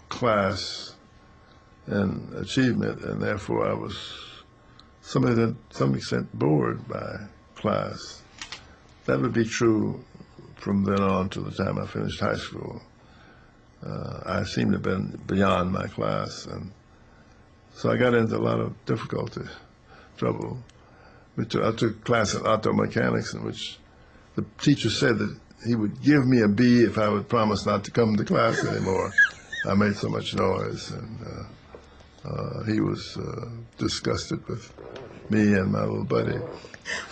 class in achievement, and therefore I was to some extent bored by class. That would be true from then on to the time I finished high school. I seemed to have been beyond my class, and so I got into a lot of difficulty, trouble. I took a class in auto mechanics in which the teacher said that he would give me a B if I would promise not to come to class anymore. I made so much noise, and he was disgusted with me and my little buddy.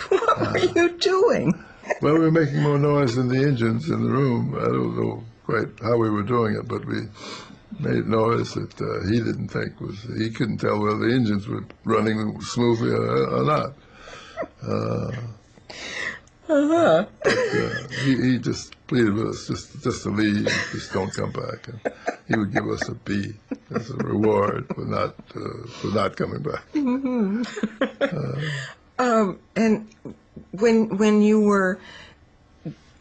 What were you doing? Well, we were making more noise than the engines in the room. I don't know quite how we were doing it, but we made noise that he didn't think was, he couldn't tell whether the engines were running smoothly or not. He just pleaded with us just to leave, just don't come back. And he would give us a B as a reward for not coming back. And when you were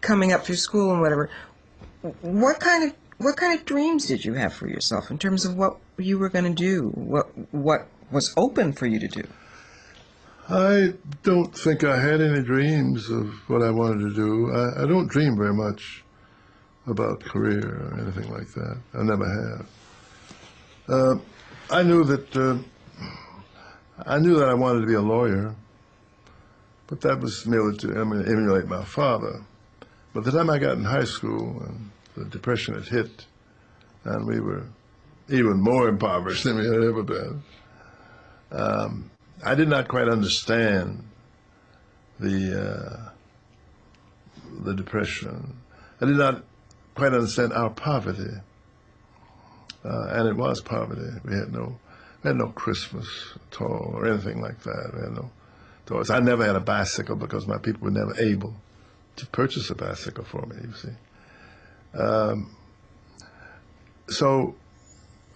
coming up through school and whatever, what kind of dreams did you have for yourself in terms of what you were going to do? What was open for you to do? I don't think I had any dreams of what I wanted to do. I don't dream very much about career or anything like that. I never have. I knew that I wanted to be a lawyer, but that was merely to emulate my father. By the time I got in high school and the Depression had hit, and we were even more impoverished than we had ever been, I did not quite understand the Depression. I did not quite understand our poverty, and it was poverty. We had no Christmas at all or anything like that. We had no toys. I never had a bicycle because my people were never able to purchase a bicycle for me, you see. So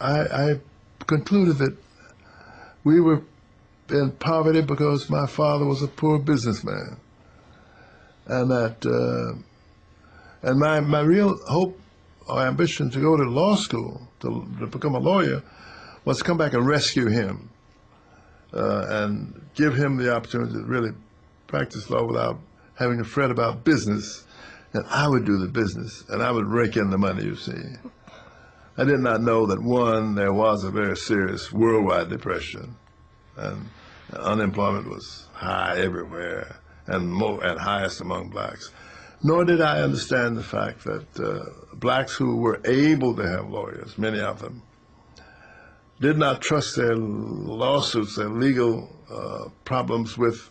I concluded that we were in poverty because my father was a poor businessman, and that and my real hope or ambition to go to law school to become a lawyer was to come back and rescue him and give him the opportunity to really practice law without having to fret about business, and I would do the business and I would rake in the money, you see. I did not know that, one, there was a very serious worldwide depression, and unemployment was high everywhere and highest among blacks. Nor did I understand the fact that blacks who were able to have lawyers, many of them, did not trust their lawsuits, their legal problems with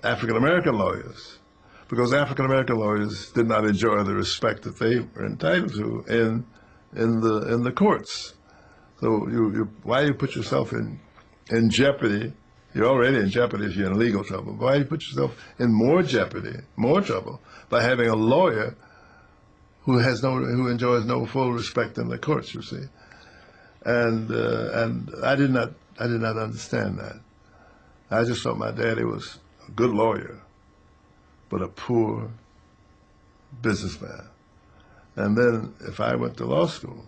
African-American lawyers, because African-American lawyers did not enjoy the respect that they were entitled to in the courts. So why you put yourself in jeopardy? You're already in jeopardy if you're in legal trouble. Why you put yourself in more jeopardy, more trouble, by having a lawyer who enjoys no full respect in the courts? You see, and I did not understand that. I just thought my daddy was a good lawyer, but a poor businessman. And then if I went to law school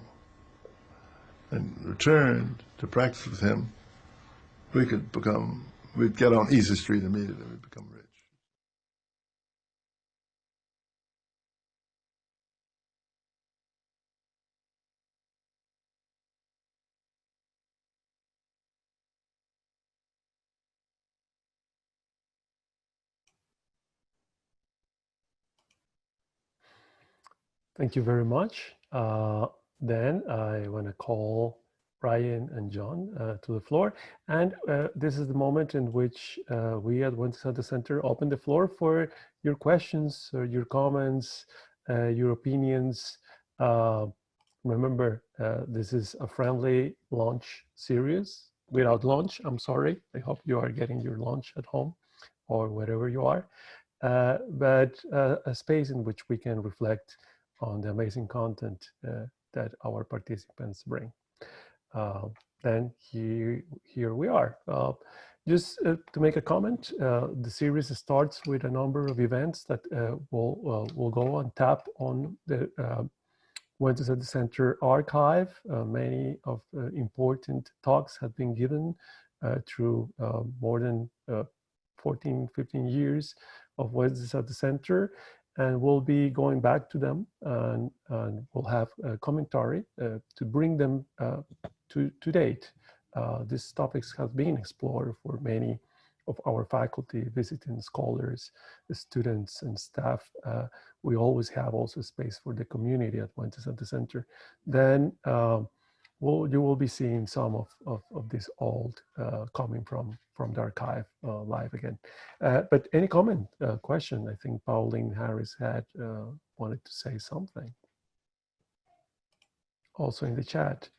and returned to practice with him, we'd get on Easy Street immediately, we'd become rich. Thank you very much. Then I want to call Brian and John to the floor. And this is the moment in which we at One Center Center open the floor for your questions, or your comments, your opinions. Remember, this is a friendly lunch series. Without lunch, I'm sorry. I hope you are getting your lunch at home or wherever you are. But a space in which we can reflect on the amazing content that our participants bring. Then here we are. Just to make a comment, the series starts with a number of events that will go and tap on the Wednesdays at the Center archive. Many of important talks have been given through more than 14, 15 years of Wednesdays at the Center, and we'll be going back to them, and we'll have a commentary to bring them to date. These topics have been explored for many of our faculty, visiting scholars, students, and staff. We always have also space for the community at Wednesdays at the Center. Then you will be seeing some of this old coming from the archive live again. But any comment, question? I think Pauline Harris had wanted to say something. Also in the chat.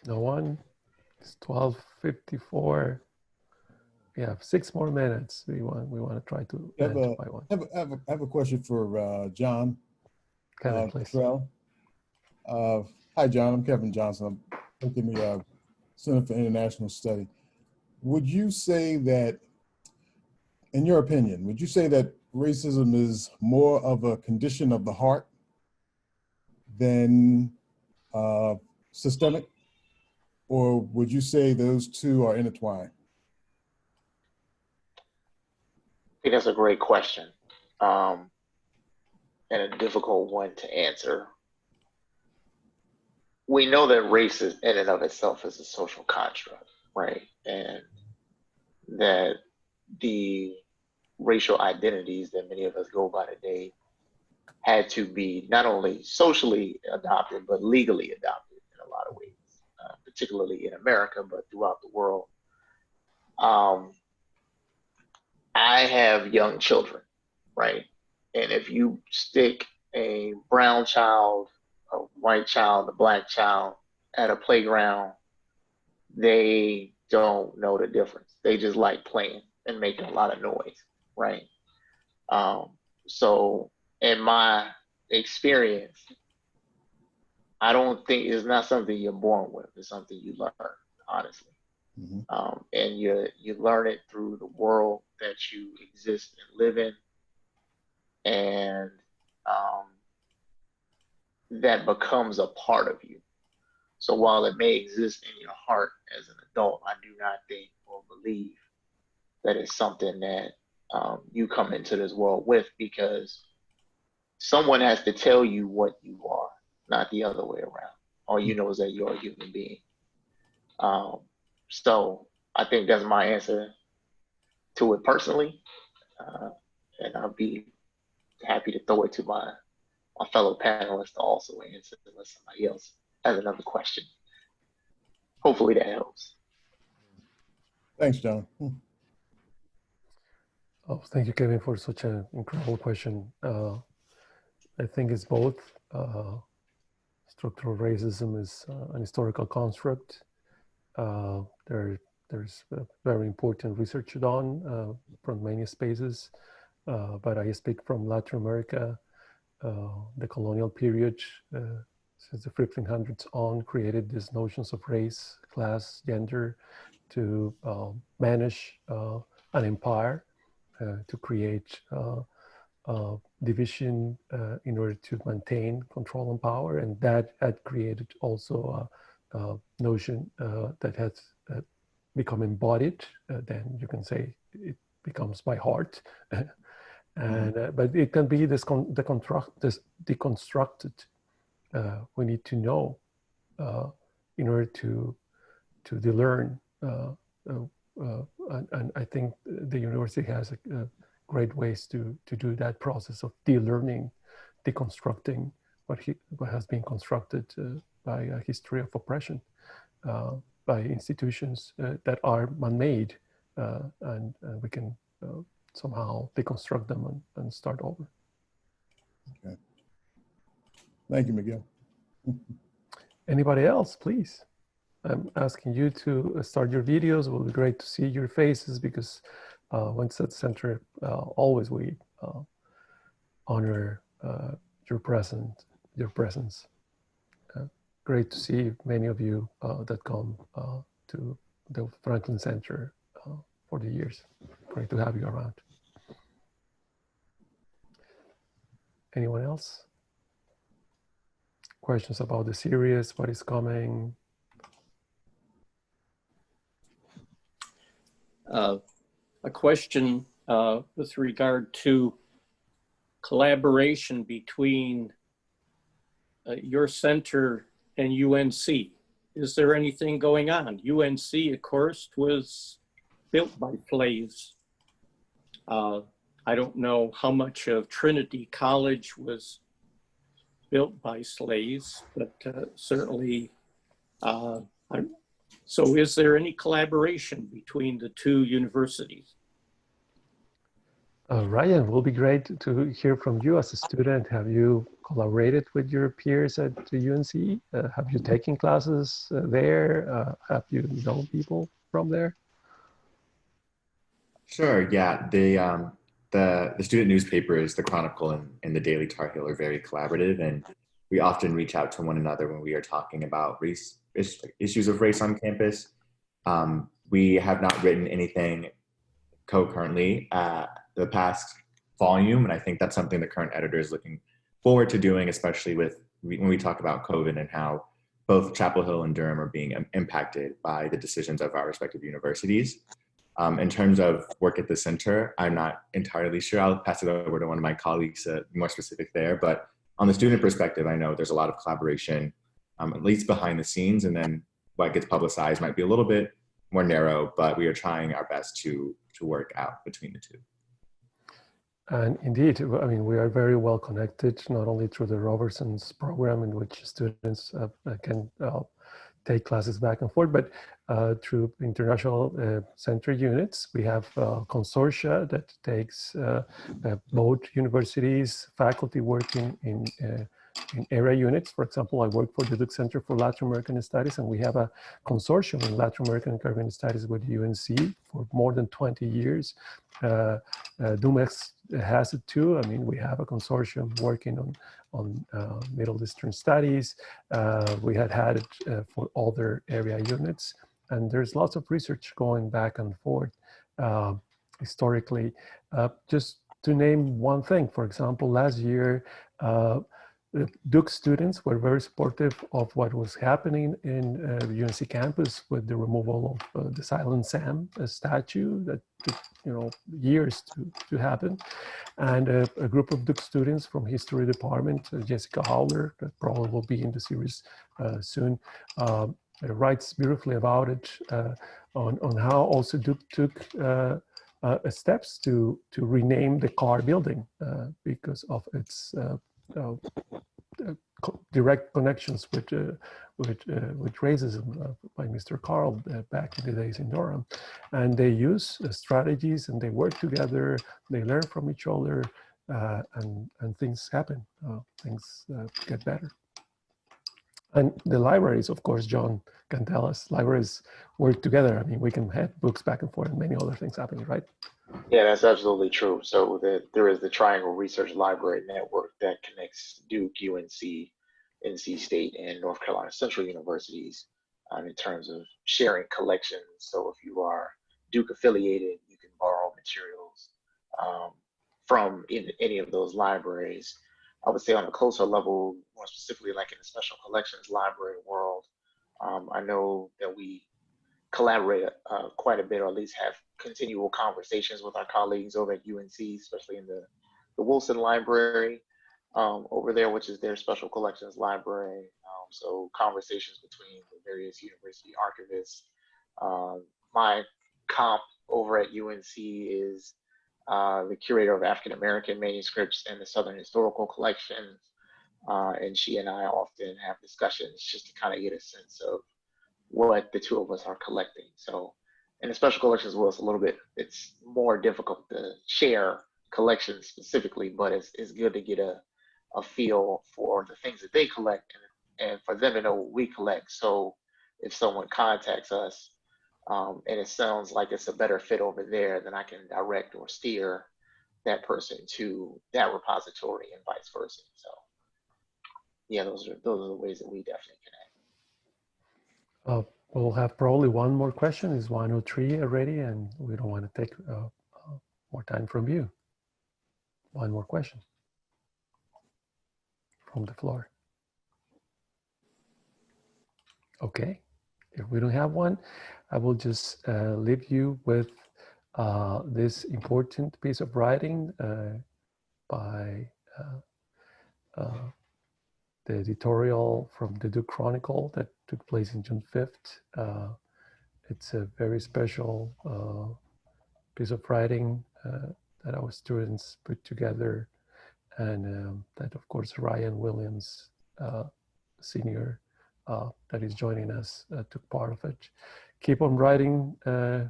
No one? It's 12:54. We have 6 more minutes. We want to try to end by one. I have a question for John. Kevin, please. Hi, John. I'm Kevin Johnson. I'm working the Center for International Study. Would you say that, in your opinion, would you say that racism is more of a condition of the heart than systemic? Or would you say those two are intertwined? I think that's a great question, and a difficult one to answer. We know that race is in and of itself is a social construct, right? And that the racial identities that many of us go by today had to be not only socially adopted, but legally adopted in a lot of ways, particularly in America, but throughout the world. I have young children, right? And if you stick a brown child, a white child, a black child at a playground, they don't know the difference. They just like playing and making a lot of noise, right? So in my experience, I don't think it's not something you're born with. It's something you learn, honestly. Mm-hmm. And you learn it through the world that you exist and live in, and that becomes a part of you. So while it may exist in your heart as an adult, I do not think or believe that it's something that you come into this world with, because someone has to tell you what you are, not the other way around. All you know is that you're a human being. So I think that's my answer to it personally. And I'll be happy to throw it to my fellow panelists to also answer unless somebody else has another question. Hopefully that helps. Thanks, John. Oh, thank you, Kevin, for such an incredible question. I think it's both. Structural racism is an historical construct. There's very important research done from many spaces, but I speak from Latin America. The colonial period, since the 1500s on, created these notions of race, class, gender to manage an empire, to create division in order to maintain control and power. And that had created also a notion that has become embodied. Then you can say it becomes by heart. And but it can be deconstructed. We need to know in order to learn and I think the university has great ways to do that process of de-learning, deconstructing what has been constructed by a history of oppression, by institutions that are man-made, and we can somehow deconstruct them and start over. Okay. Thank you, Miguel. Anybody else, please? I'm asking you to start your videos. It will be great to see your faces because once at Center, always we honor your presence. Great to see many of you that come to the Franklin Center for the years. Great to have you around. Anyone else? Questions about the series, what is coming? A question with regard to collaboration between your center and UNC. Is there anything going on? UNC, of course, was built by slaves. I don't know how much of Trinity College was built by slaves, but certainly, so is there any collaboration between the two universities? Ryan, it will be great to hear from you as a student. Have you collaborated with your peers at the UNC? Have you taken classes there? Have you known people from there? Sure, yeah. The student newspapers, the Chronicle and the Daily Tar Heel are very collaborative, and we often reach out to one another when we are talking about issues of race on campus. We have not written anything co-currently the past volume, and I think that's something the current editor is looking forward to doing, especially when we talk about COVID and how both Chapel Hill and Durham are being impacted by the decisions of our respective universities. In terms of work at the center, I'm not entirely sure. I'll pass it over to one of my colleagues to be more specific there. But on the student perspective, I know there's a lot of collaboration, at least behind the scenes, and then what gets publicized might be a little bit more narrow, but we are trying our best to work out between the two. And indeed, I mean, we are very well connected, not only through the Robertson's program in which students can take classes back and forth, but through international center units. We have consortia that takes both universities, faculty working in area units. For example, I work for the Duke Center for Latin American Studies, and we have a consortium in Latin American and Caribbean Studies with UNC for more than 20 years. DUCIGS has it too. I mean, we have a consortium working on Middle Eastern studies. We had it for other area units, and there's lots of research going back and forth historically. Just to name one thing, for example, last year, the Duke students were very supportive of what was happening in the UNC campus with the removal of the Silent Sam statue that took years to happen. And a group of Duke students from history department, Jessica Howler, that probably will be in the series soon, writes beautifully about it on how also Duke took steps to rename the Carr building because of its direct connections with racism by Mr. Carl back in the days in Durham. And they use strategies and they work together, they learn from each other, and things happen, things get better. And the libraries, of course, John can tell us, libraries work together. I mean, we can have books back and forth and many other things happening, right? Yeah, that's absolutely true. So there is the Triangle Research Library Network that connects Duke, UNC, NC State, and North Carolina Central universities in terms of sharing collections. So if you are Duke affiliated, you can borrow materials from any of those libraries. I would say on a closer level, more specifically like in the special collections library world, I know that we collaborate quite a bit, or at least have continual conversations with our colleagues over at UNC, especially in the Wilson Library over there, which is their special collections library. So conversations between the various university archivists. My comp over at UNC is the curator of African American manuscripts and the Southern Historical Collections. And she and I often have discussions just to kind of get a sense of what the two of us are collecting. So in the special collections, well, it's more difficult to share collections specifically, but it's good to get a feel for the things that they collect and for them to know what we collect. So if someone contacts us and it sounds like it's a better fit over there, then I can direct or steer that person to that repository and vice versa. So yeah, those are the ways that we definitely connect. We'll have probably one more question. It's 1:03 already, and we don't want to take more time from you. One more question from the floor. Okay, if we don't have one, I will just leave you with this important piece of writing by the editorial from the Duke Chronicle that took place in June 5th. It's a very special piece of writing that our students put together, and that of course Ryan Williams, senior, that is joining us, took part of it. Keep on writing,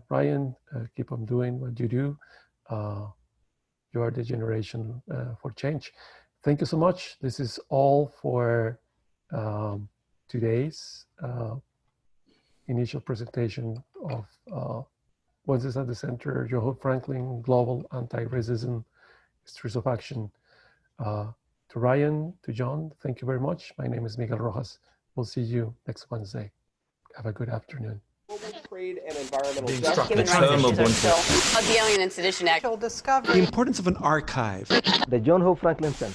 Ryan, keep on doing what you do. You are the generation for change. Thank you so much. This is all for today's initial presentation of Voices at the Center, John Franklin Global Anti-Racism Histories of Action. To Ryan, to John, thank you very much. My name is Miguel Rojas. We'll see you next Wednesday. Have a good afternoon. Trade and environmental Being justice. struck the term of one Of the Alien and Sedition Act. The importance of an archive. The John Hope Franklin Center.